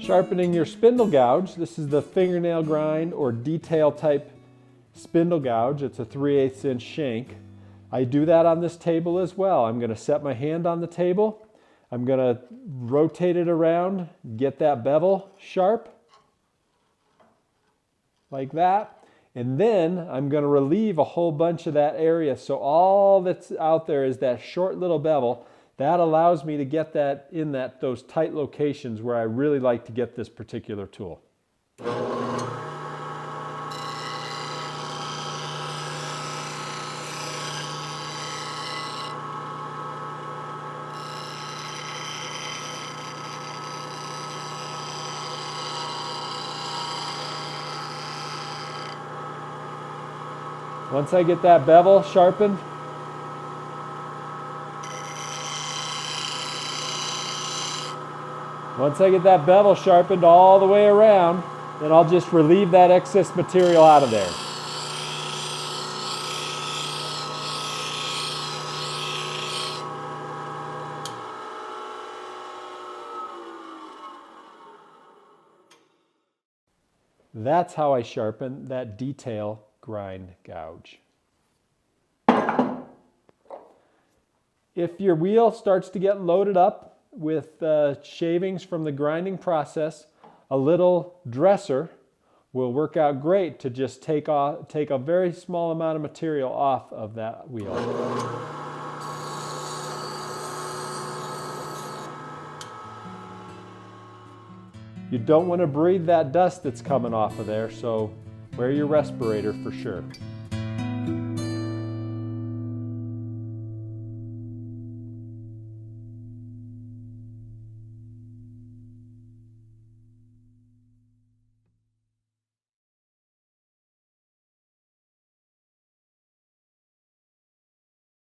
Sharpening your spindle gouge. This is the fingernail grind or detail type spindle gouge. It's a 3/8 inch shank. I do that on this table as well. I'm going to set my hand on the table. I'm going to rotate it around, get that bevel sharp, like that. And then I'm going to relieve a whole bunch of that area. So all that's out there is that short little bevel. That allows me to get that in those tight locations where I really like to get this particular tool. Once I get that bevel sharpened, all the way around, then I'll just relieve that excess material out of there. That's how I sharpen that detail grind gouge. If your wheel starts to get loaded up with shavings from the grinding process, a little dresser will work out great to just take a very small amount of material off of that wheel. You don't want to breathe that dust that's coming off of there, so wear your respirator for sure.